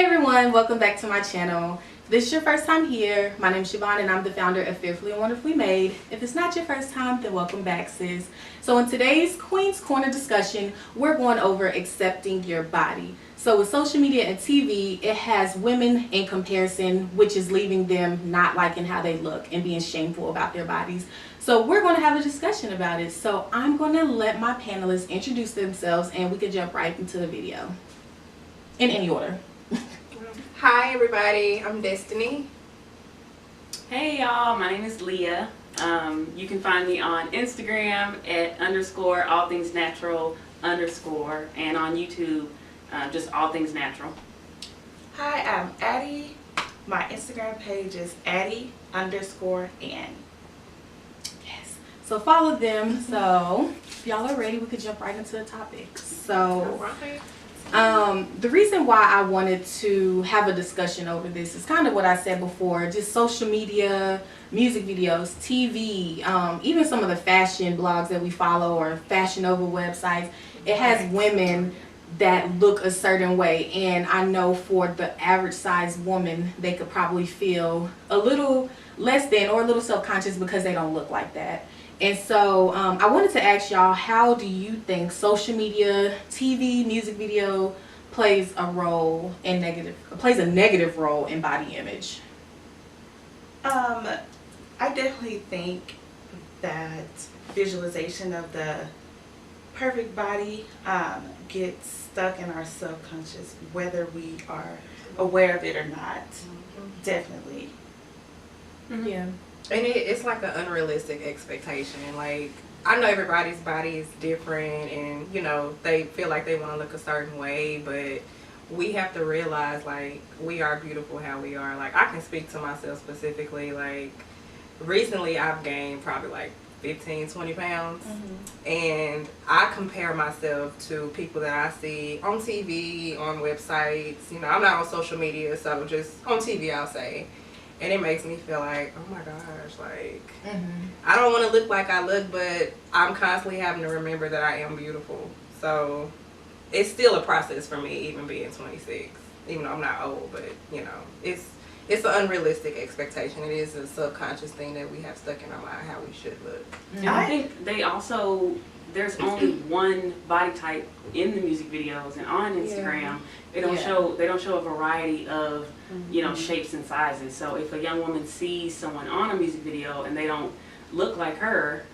Hey everyone, welcome back to my channel. If this is your first time here, my name is Siobhan and I'm the founder of Fearfully and Wonderfully Made. If it's not your first time, then welcome back, sis. So in today's Queen's Corner discussion, we're going over accepting your body. So with social media and TV, it has women in comparison, which is leaving them not liking how they look and being shameful about their bodies. So we're going to have a discussion about it. So I'm going to let my panelists introduce themselves and we can jump right into the video. In any order. Hi everybody, I'm Destiny. Hey y'all, my name is Leah. You can find me on Instagram at _allthingsnatural_ and on YouTube just all things natural. Hi, I'm Addie. My Instagram page is Addie_Ann. Yes. So follow them. So if y'all are ready, we could jump right into the topic. So the reason why I wanted to have a discussion over this is kind of what I said before, just social media, music videos, TV, even some of the fashion blogs that we follow or Fashion Nova websites. It has women that look a certain way, and I know for the average size woman, they could probably feel a little less than or a little self-conscious because they don't look like that. And so I wanted to ask y'all, how do you think social media, TV, music video plays a negative role in body image? I definitely think that visualization of the perfect body gets stuck in our subconscious, whether we are aware of it or not. Definitely. Yeah. And it's like an unrealistic expectation. Like, I know everybody's body is different and, you know, they feel like they want to look a certain way, but we have to realize, like, we are beautiful how we are. Like, I can speak to myself specifically. Like, recently I've gained probably like 15-20 pounds, and I compare myself to people that I see on TV, on websites. You know, I'm not on social media, so just on TV I'll say. And it makes me feel like, oh my gosh, like, I don't want to look like I look, but I'm constantly having to remember that I am beautiful. So it's still a process for me, even being 26, even though I'm not old, but, you know, it's an unrealistic expectation. It is a subconscious thing that we have stuck in our mind how we should look. And I think they also, there's only one body type in the music videos and on Instagram. They don't show a variety of, you know, shapes and sizes. So if a young woman sees someone on a music video and they don't look like her,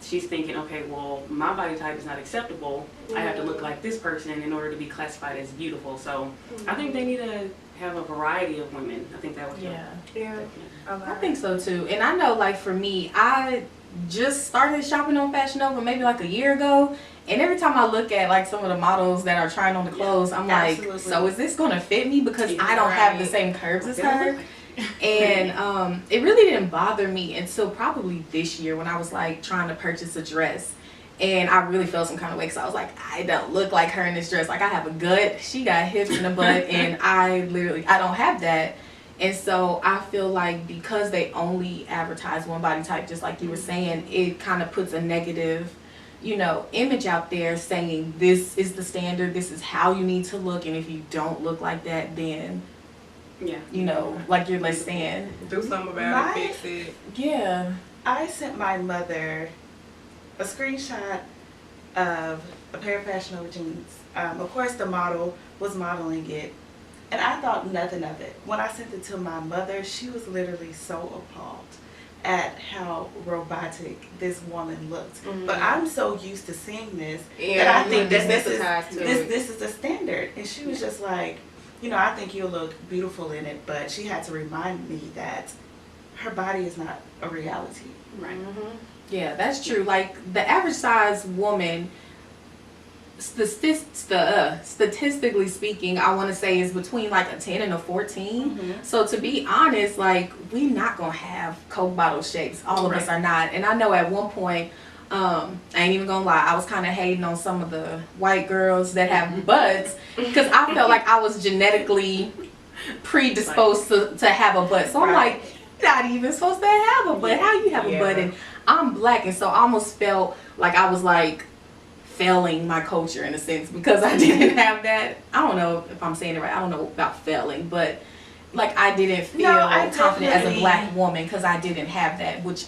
she's thinking, okay, well, my body type is not acceptable. I have to look like this person in order to be classified as beautiful. So I think they need to have a variety of women. I think that would help. Yeah. I think so too. And I know, like, for me, I just started shopping on Fashion Nova maybe like a year ago, and every time I look at like some of the models that are trying on the clothes, I'm like, so is this going to fit me, because I don't have the same curves as her. And it really didn't bother me until probably this year when I was like trying to purchase a dress, and I really felt some kind of way because I was like, I don't look like her in this dress. Like, I have a gut, she got hips and a butt, and I don't have that. And so I feel like because they only advertise one body type, just like you were saying, it kind of puts a negative, you know, image out there saying this is the standard, this is how you need to look, and if you don't look like that, then, you know, like you're less than. Do something about it, fix it. Yeah. I sent my mother a screenshot of a pair of Fashion Nova jeans. Of course, the model was modeling it, and I thought nothing of it. When I sent it to my mother, she was literally so appalled at how robotic this woman looked. But I'm so used to seeing this that I think this is the standard. And she was just like, you know, I think you'll look beautiful in it, but she had to remind me that her body is not a reality. Right. Yeah, that's true. Like, the average size woman, statistically speaking, I want to say is between like a 10 and a 14. So to be honest, like, we not gonna have Coke bottle shapes. All of us are not. And I know at one point, I ain't even gonna lie, I was kind of hating on some of the white girls that have butts, because I felt like I was genetically predisposed to have a butt. So I'm like, you're not even supposed to have a butt. How you have a butt? And I'm black, and so I almost felt like I was like failing my culture in a sense because I didn't have that. I don't know if I'm saying it right. I don't know about failing, but like I didn't feel confident as a black woman because I didn't have that, which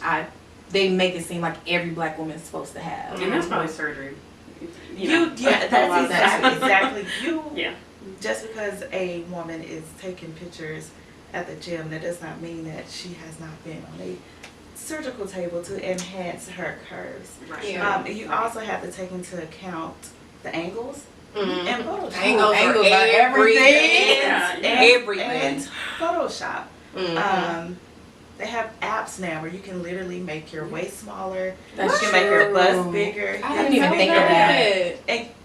they make it seem like every black woman is supposed to have. And that's probably surgery. That's exactly. Yeah. Just because a woman is taking pictures at the gym, that does not mean that she has not been on a surgical table to enhance her curves. Right. Yeah. You also have to take into account the angles Mhm. and Photoshop. Angles are everything. Yeah. Everything. And Photoshop. Mhm. They have apps now where you can literally make your waist smaller. That's you can make your true. bust bigger. I didn't even think of that.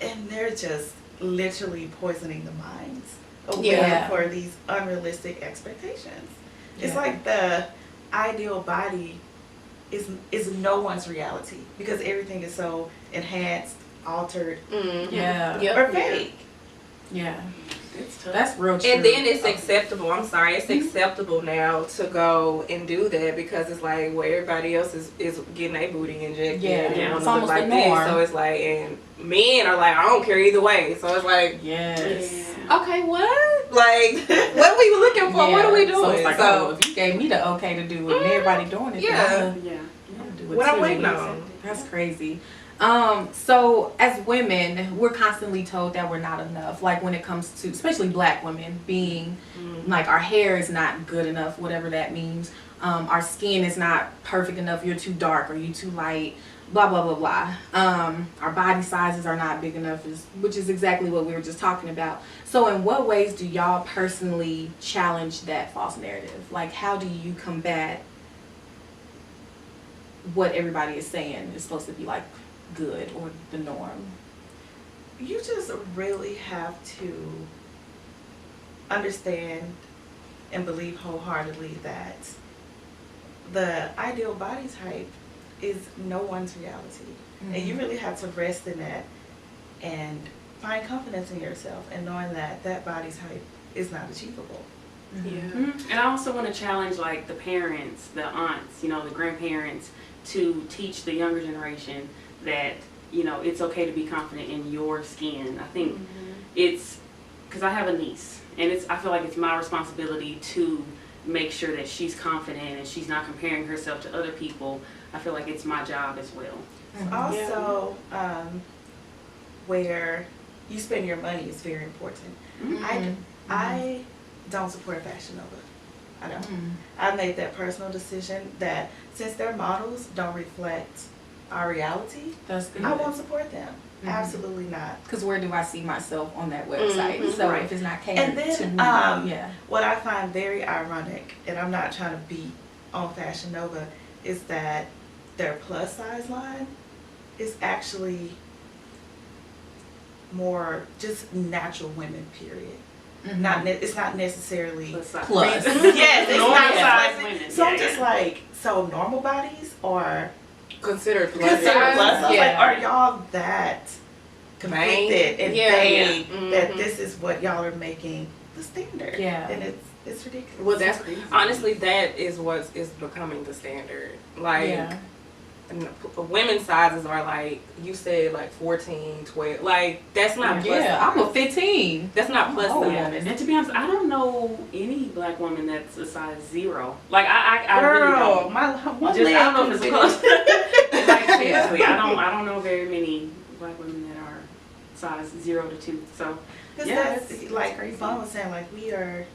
And they're just literally poisoning the minds of Yeah. women for these unrealistic expectations. It's Yeah. like the ideal body is no one's reality because everything is so enhanced, altered, Mhm. Yeah. Yep. or fake. Yeah. It's tough. That's real true. And then it's acceptable. I'm sorry, it's acceptable now to go and do that because it's like where everybody else is getting a booty injected. Yeah. and Yeah. wanna It's look almost like the norm. this. So it's like, and men are like, I don't care either way. So it's like, Yes. okay, what? Like, what are we looking for? What are we doing? So it's like, oh, if you gave me the okay to do it and everybody doing it, Yeah. then Yeah. I'm gonna do it What I'm too. waiting on. That's crazy. So as women, we're constantly told that we're not enough. Like when it comes to, especially black women, being like our hair is not good enough, whatever that means. Our skin is not perfect enough. You're too dark or you too light. Blah blah blah blah. Our body sizes are not big enough, which is exactly what we were just talking about. So in what ways do y'all personally challenge that false narrative? Like how do you combat what everybody is saying is supposed to be like good or the norm? You just really have to understand and believe wholeheartedly that the ideal body type is no one's reality. And you really have to rest in that and find confidence in yourself and knowing that that body type is not achievable. Yeah. Mhm. And I also want to challenge like the parents, the aunts, the grandparents to teach the younger generation that, it's okay to be confident in your skin. I think it's because I have a niece and I feel like it's my responsibility to make sure that she's confident and she's not comparing herself to other people. I feel like it's my job as well. Also, where you spend your money is very important. I don't support Fashion Nova. I don't. I made that personal decision that since their models don't reflect our reality, That's good. I won't support them. Absolutely not. Because where do I see myself on that website? So if it's not catered And then, to me, yeah. what I find very ironic, and I'm not trying to beat on Fashion Nova, is that their plus size line is actually more just natural women, period. It's not necessarily Plus size. Plus. yes, it's Normal not size plus. women. So I'm Yeah, just yeah. like, so normal bodies are Considered plus considered size. plus size? Yeah. Like, are y'all that conflicted and Yeah. vague Yeah. that Mhm. this is what y'all are making the standard? Yeah. And it's ridiculous. Well, that's crazy. honestly that is what is becoming the standard. Like Yeah. women's sizes are like you said, like 14, 12. Like that's not plus Yeah, size. I'm a 15. That's not plus Oh, size. yeah. And to be honest, I don't know any black woman that's a size 0. Like I really Girl, don't. my one Just, leg I don't know if couldn't it's fit close. Like seriously, I don't know very many black women that are size 0 to 2. So Because yeah, that's that's like crazy. Vaughn was saying, like we are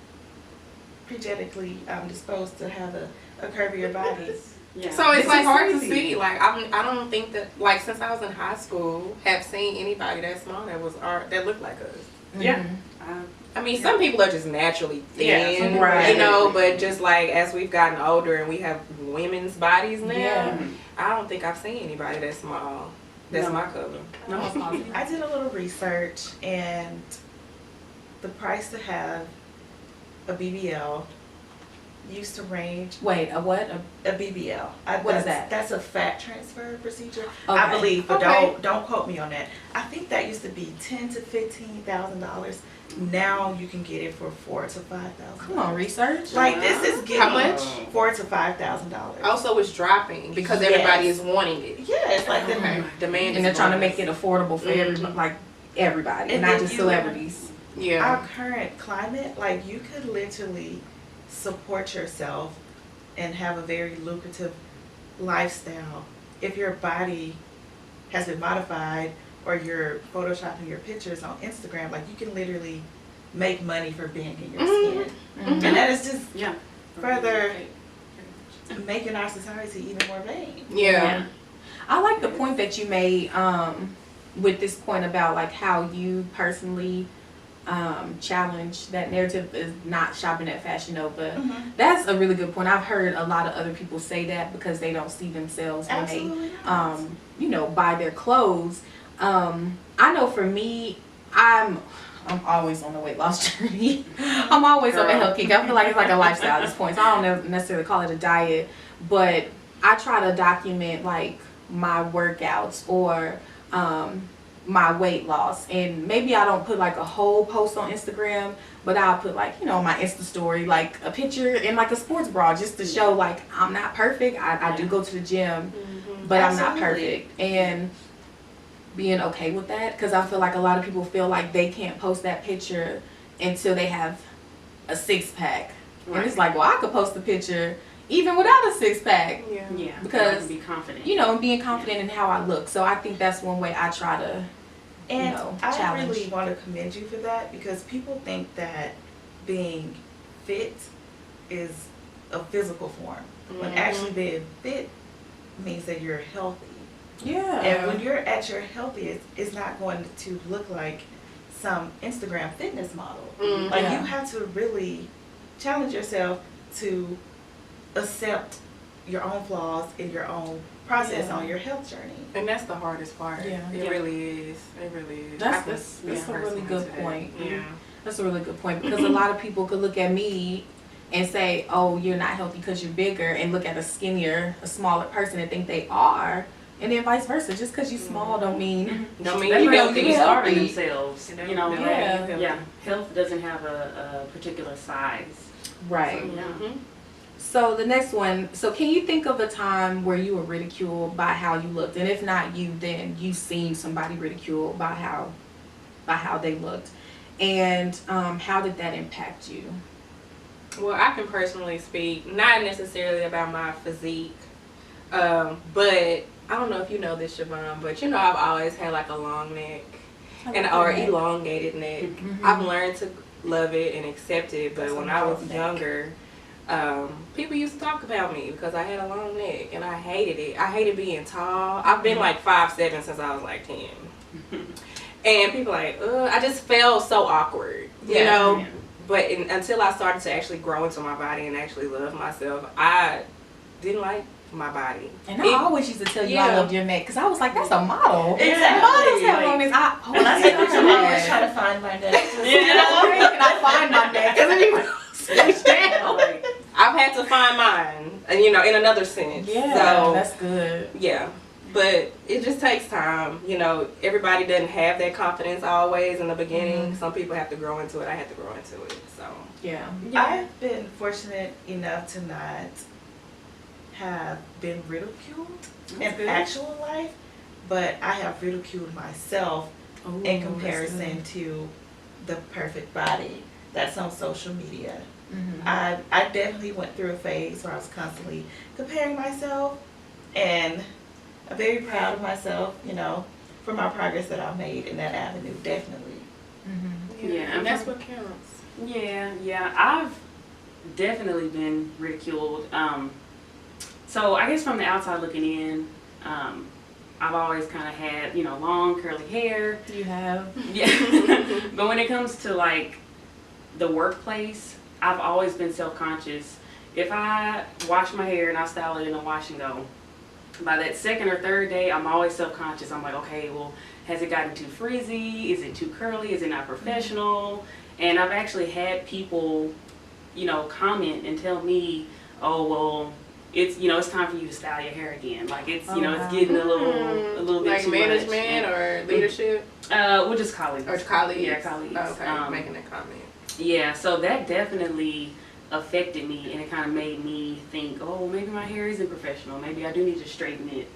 pre-genetically disposed to have a curvier body. yeah. So it's like hard to crazy. see. Like I don't think that like since I was in high school, have seen anybody that small that looked like us. yeah. I mean, some people are just naturally Yeah, some thin, people are you know, naturally but just like as we've gotten older and we have women's bodies now, Yeah. I don't think I've seen anybody that's small. That's No. my color. No, it's not. I did a little research, and the price to have a BBL used to range. Wait, a what? A BBL. What is that? That's a fat transfer procedure, Okay. I believe, but Okay. don't quote me on that. I think that used to be $10,000 to $15,000. Now you can get it for $4,000 to $5,000. Come on, research. Like this is getting How much? $4,000 to $5,000. Also, it's dropping because Yes. everybody is wanting it. Yeah, it's like Okay. Demand. And they're is trying to growing. make it affordable for everybody, like everybody, And not then just you- celebrities. Yeah. our current climate, like you could literally support yourself and have a very lucrative lifestyle if your body has been modified or you're photoshopping your pictures on Instagram. Like you can literally make money for being in your skin, Mhm. and that is just Yeah. further making our society even more vain. Yeah. I like the point that you made with this point about like how you personally challenge that narrative is not shopping at Fashion Nova. That's a really good point. I've heard a lot of other people say that because they don't see themselves when Absolutely. they buy their clothes. I know for me, I'm always on the weight loss journey. I'm always on the health kick. I feel like it's like a lifestyle at this point. So I don't necessarily call it a diet, but I try to document like my workouts or my weight loss. And maybe I don't put like a whole post on Instagram, but I'll put like, my Insta story, like a picture in like a sports bra just to show like I'm not perfect. I do go to the gym, but I'm not Absolutely. perfect. And being okay with that, because I feel like a lot of people feel like they can't post that picture until they have a six-pack. And it's like, well, I could post a picture even without a six-pack, Yeah. Yeah. Because, be confident. and being confident in how I look. So I think that's one way I try to, And I challenge. really want to commend you for that, because people think that being fit is a physical form, when actually being fit means that you're healthy. yeah. And when you're at your healthiest, it's not going to look like some Instagram fitness model. Like Yeah. you have to really challenge yourself to accept your own flaws in your own process Yeah. on your health journey. And that's the hardest part. Yeah. It Yeah. really is. It really is. That's- I can that's speak a really personally good to that. point. Yeah. That's a really good point, because a lot of people could look at me and say, oh, you're not healthy because you're bigger, and look at a smaller person and think they are. And then vice versa. Just because you're small don't mean Don't mean That's you where healthy. people starving healthy. themselves. Don't- You know, don't like, Yeah. mean you yeah. healthy. Health doesn't have a particular size. right. Yeah. Mhm. So the next one, so can you think of a time where you were ridiculed by how you looked? And if not you, then you've seen somebody ridiculed by how they looked. And how did that impact you? Well, I can personally speak, not necessarily about my physique, but I don't know if you know this, Siobhan, but I've always had like a long neck or elongated neck. Mhm. I've learned to love it and accept it, but That's when a I was long neck. younger, people used to talk about me because I had a long neck, and I hated it. I hated being tall. I've been like 5'7" since I was like 10. And people like, I just felt so awkward, you know? Yeah. But until I started to actually grow into my body and actually love myself, I didn't like my body. And I always used to tell you I Yeah. loved your neck, because I was like, that's a model. Exactly. Models have Like, on this. When I say I'm always trying to find my neck. Where can I find my neck? Because anyone else down. Like, I've had to find mine, and in another sense. Yeah, So, that's good. yeah. But it just takes time. Everybody doesn't have that confidence always in the beginning. Some people have to grow into it. I had to grow into it. So, Yeah. I've been fortunate enough to not have been ridiculed in good. actual life, but I have ridiculed myself Ooh, in that's comparison good. to the perfect body that's on social media. Mhm. I definitely went through a phase where I was constantly comparing myself, and I'm very proud of myself, for my progress that I've made in that avenue, definitely. Mhm. Yeah, and that's what counts. yeah, I've definitely been ridiculed. So I guess from the outside looking in, I've always kind of had, long curly hair. You have. Yeah. But when it comes to like the workplace, I've always been self-conscious. If I wash my hair and I style it in a wash and go, by that second or third day, I'm always self-conscious. I'm like, okay, well, has it gotten too frizzy? Is it too curly? Is it not professional? And I've actually had people you know, comment and tell me, oh, well, it's, you know, it's time for you to style your hair again. Like, it's, you know, it's getting a little bit like too management much. or leadership? We're just colleagues. Or colleagues? Yeah, colleagues. Oh, okay, making that comment. Yeah, so that definitely affected me, and it kind of made me think, oh, maybe my hair isn't professional. Maybe I do need to straighten it,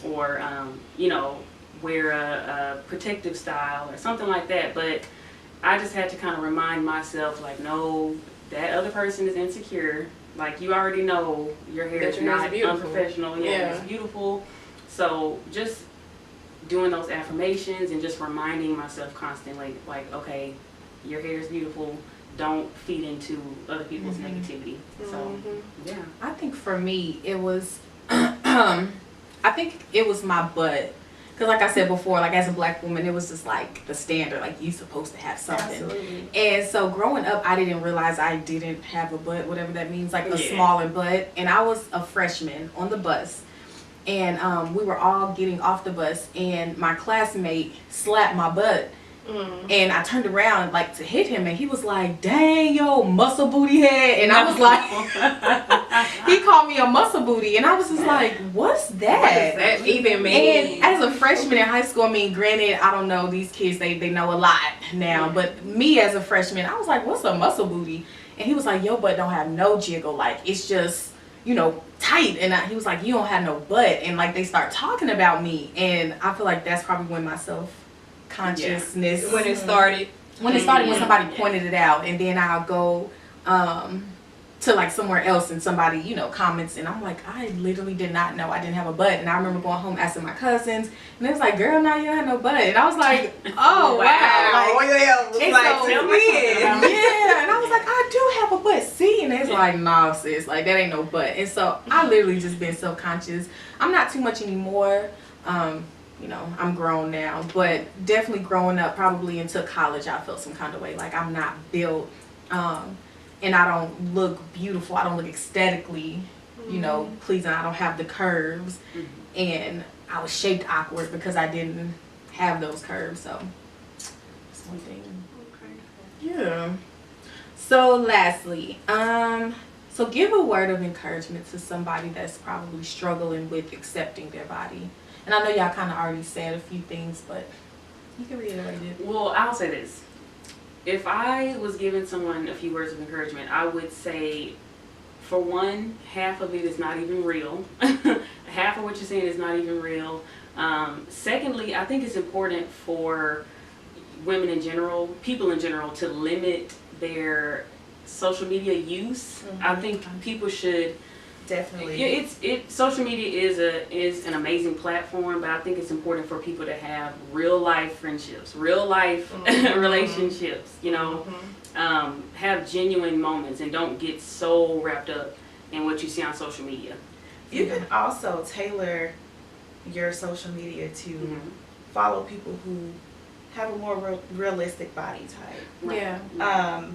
or you know, wear a protective style or something like that. But I just had to kind of remind myself, like, no, that other person is insecure. Like, you already know your hair is not unprofessional. Yeah, it's beautiful. So just doing those affirmations and just reminding myself constantly, like, okay, your hair is beautiful. Don't feed into other people's negativity. So, yeah. I think for me, it was, I think it was my butt. Because like I said before, like as a black woman, it was just like the standard, like you supposed to have something. Absolutely. And so growing up, I didn't realize I didn't have a butt, whatever that means, like a smaller butt. And I was a freshman on the bus. And we were all getting off the bus, and my classmate slapped my butt. And I turned around like to hit him, and he was like, dang, yo, muscle booty head. And I was like, he called me a muscle booty, and I was just like, what's that? What does that even mean? And as a freshman in high school, I mean, granted, I don't know, these kids, they know a lot now, but me as a freshman, I was like, what's a muscle booty? And he was like, your butt don't have no jiggle, like it's just, you know, tight. And he was like, you don't have no butt. And like they start talking about me, and I feel like that's probably when my self-consciousness when it started when somebody pointed it out. And then I'll go to like somewhere else, and somebody, you know, comments, and I'm like, I literally did not know I didn't have a butt. And I remember going home asking my cousins, and they was like, girl, now you don't have no butt. And I was like, oh wow, yeah. And I was like, I do have a butt, see? And it's like, nah, sis, like that ain't no butt. And so I literally just been self-conscious. I'm not too much anymore. You know, I'm grown now, but definitely growing up, probably into college, I felt some kind of way. Like I'm not built, and I don't look beautiful. I don't look aesthetically, you know, pleasing. I don't have the curves, and I was shaped awkward because I didn't have those curves. So that's one thing. Okay. Yeah. So lastly, so give a word of encouragement to somebody that's probably struggling with accepting their body. And I know y'all kind of already said a few things, but you can reiterate it. Well, I'll say this. If I was giving someone a few words of encouragement, I would say, for one, half of it is not even real. Half of what you're saying is not even real. Secondly, I think it's important for women in general, people in general, to limit their social media use. I think people should definitely. Social media is an amazing platform, but I think it's important for people to have real life friendships, real life relationships. You know, have genuine moments, and don't get so wrapped up in what you see on social media. You can also tailor your social media to follow people who have a more realistic body type. Right. Yeah.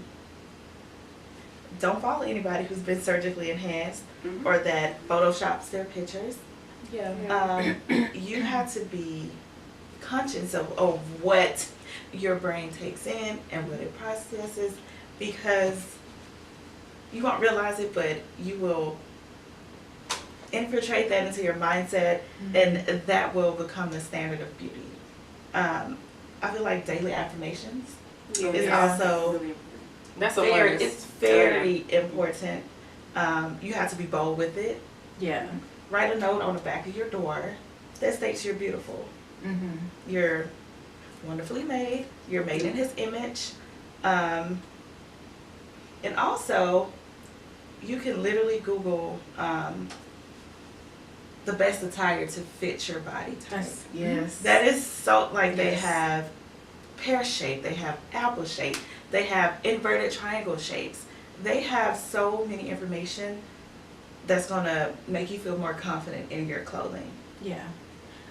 Don't follow anybody who's been surgically enhanced or that photoshops their pictures. Yeah. You have to be conscious of what your brain takes in and what it processes, because you won't realize it, but you will infiltrate that into your mindset, and that will become the standard of beauty. I feel like daily affirmations is also it's very important. You have to be bold with it. Yeah. Write a note on the back of your door that states you're beautiful. You're wonderfully made. You're made in His image. And also, you can literally Google the best attire to fit your body type. Yes. That is so, like, they have pear shape, they have apple shape, they have inverted triangle shapes. They have so many information that's going to make you feel more confident in your clothing. Yeah.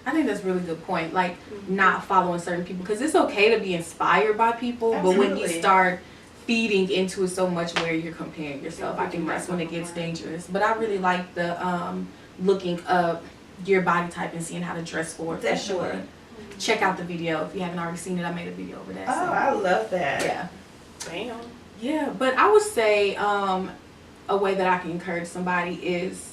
I think that's a really good point. Like, not following certain people, because it's okay to be inspired by people, but when you start feeding into it so much where you're comparing yourself, I think that's when it gets dangerous. But I really like the looking up your body type and seeing how to dress for it. For sure. Check out the video if you haven't already seen it. I made a video over that. Oh, I love that. Yeah. Bam. Yeah, but I would say a way that I can encourage somebody is,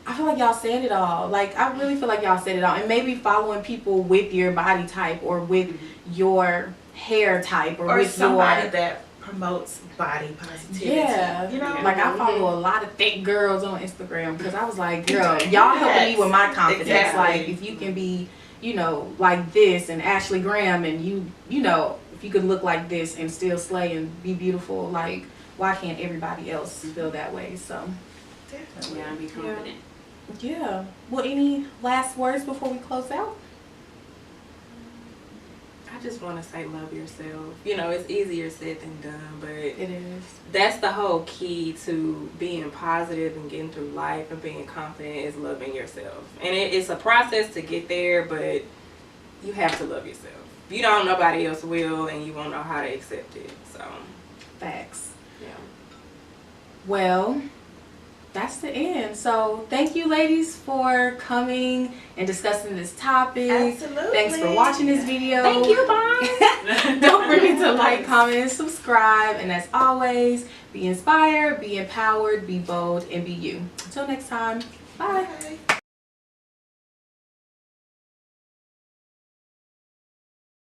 I feel like y'all said it all. Like, I really feel like y'all said it all. And maybe following people with your body type or with your hair type or with somebody your... that promotes body positivity. Yeah. You know? Like, I follow a lot of thick girls on Instagram because I was like, girl, y'all helping me with my confidence. Exactly. Like, if you can be, you know, like this and Ashley Graham and you know, if you could look like this and still slay and be beautiful, like, why can't everybody else feel that way? So, Definitely. Yeah, and be confident. yeah. Well, any last words before we close out? I just want to say love yourself. You know, it's easier said than done, but It is. that's the whole key to being positive and getting through life and being confident is loving yourself. And it's a process to get there, but you have to love yourself. If you don't, nobody else will, and you won't know how to accept it. So, Facts. yeah. Well, that's the end. So thank you, ladies, for coming and discussing this topic. Absolutely. Thanks for watching this video. Thank you, bye. Don't forget to like, comment, and subscribe. And as always, be inspired, be empowered, be bold, and be you. Until next time, bye. Bye.